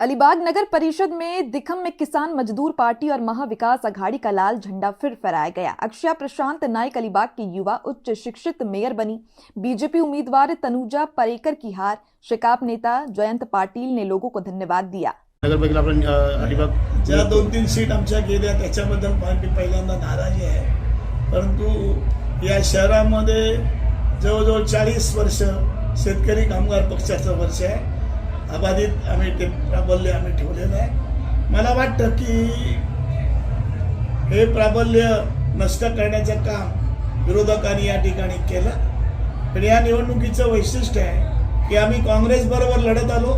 अलीबाग नगर परिषद में दिखम में किसान मजदूर पार्टी और महाविकास अघाड़ी का लाल झंडा फिर फहराया गया। अक्षया प्रशांत नायक अलीबाग की युवा उच्च शिक्षित मेयर बनी। बीजेपी उम्मीदवार तनुजा परेकर की हार। शिकाप नेता जयंत पाटील ने लोगों को धन्यवाद दिया। अलिबाग ज्या 2-3 सीट आमच्या गेल्या त्याच्याबद्दल पहिल्यांदा नाराजी आहे, परंतु या शहरामध्ये जवळजवळ 40 वर्ष शेतकरी कामगार पक्षाचं वर्ष आहे। अबाधित आम्ही ते प्राबल्य आम्ही ठेवलेलं आहे। मला वाटतं की हे प्राबल्य नष्ट करण्याचं काम विरोधकांनी या ठिकाणी केलं। पण या निवडणुकीचं वैशिष्ट्य आहे की आम्ही काँग्रेस बरोबर लढत आलो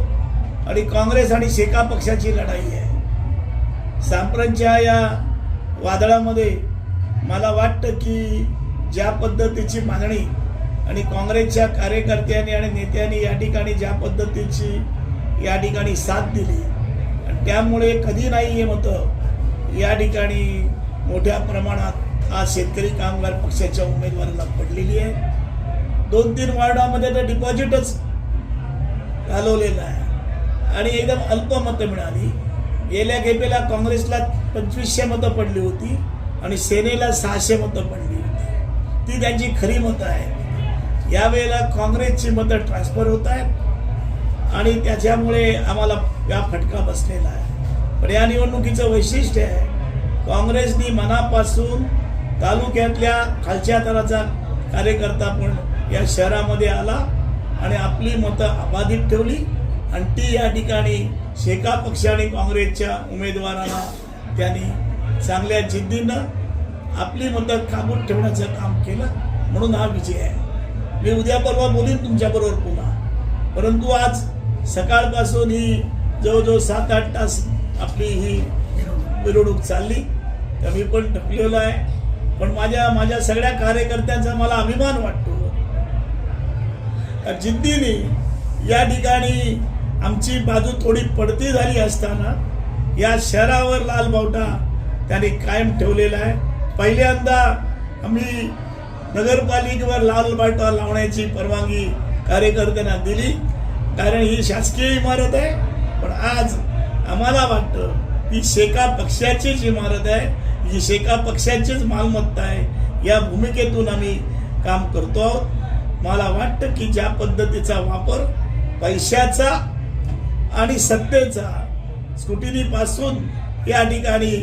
आणि काँग्रेस आणि शेका पक्षाची लढाई आहे। सांप्रतच्या या वादळामध्ये मला वाटतं की ज्या पद्धतीची मागणी आणि काँग्रेसच्या कार्यकर्त्यांनी आणि नेत्यांनी या ठिकाणी ज्या पद्धतीची या ठिकाणी साथ दिली आणि त्यामुळे कधी नाही हे मतं या ठिकाणी मोठ्या प्रमाणात आज शेतकरी कामगार पक्षाच्या उमेदवाराला पडलेली आहे। 2-3 वार्डामध्ये तर डिपॉझिटच घालवलेलं आहे आणि एकदम अल्प मतं मिळाली। गेल्या खेपेला काँग्रेसला 2500 मतं पडली होती आणि सेनेला 600 मतं पडली होती। ती त्यांची खरी मतं आहे। यावेळेला काँग्रेसची मतं ट्रान्सफर होत आहेत आणि त्याच्यामुळे आम्हाला या फटका बसलेला आहे। पण या निवडणुकीचं वैशिष्ट्य आहे, काँग्रेसनी मनापासून तालुक्यातल्या खालच्या थराचा कार्यकर्ता पण या शहरामध्ये आला आणि आपली मतं अबाधित ठेवली आणि ती या ठिकाणी शेका पक्ष आणि काँग्रेसच्या उमेदवारांना त्यांनी चांगल्या जिद्दीनं आपली मतं काबूत ठेवण्याचं काम केलं, म्हणून हा विजय आहे। मी उद्या परवा बोलीन तुमच्याबरोबर पुन्हा, परंतु आज सकाळपासून ही जवळजवळ 7-8 तास आपली ही मिरवणूक चालली, तर मी पण थकलेलो आहे। पण माझ्या सगळ्या कार्यकर्त्यांचा मला अभिमान वाटतो। जिद्दीने या ठिकाणी आमची बाजू थोडी पडती झाली असताना या शहरावर लाल बावटा त्यांनी कायम ठेवलेला आहे। पहिल्यांदा आम्ही नगरपालिकेवर लाल बावटा लावण्याची परवानगी कार्यकर्त्यांना दिली, कारण ही शासकीय इमारत आहे। पण आज आम्हाला वाटतं ही शेका पक्षाचीच इमारत आहे, ही शेका पक्षाचीच मालमत्ता आहे। या भूमिकेतून आम्ही काम करतो आहोत। मला वाटतं की ज्या पद्धतीचा वापर पैशाचा आणि सत्तेचा स्कुटिनी पासून या ठिकाणी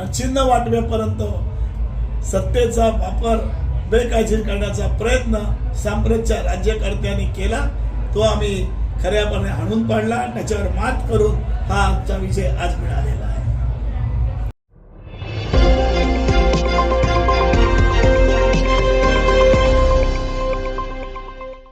चिन्ह वाटवेपर्यंत सत्तेचा वापर बेकायदेशीर करण्याचा प्रयत्न सांप्रतच्या राज्यकर्त्यांनी केला, तो आम्ही खऱ्यापणे हाणून पाडला। त्याच्यावर मात करून हा आजचा विजय आज मिळालेला आहे।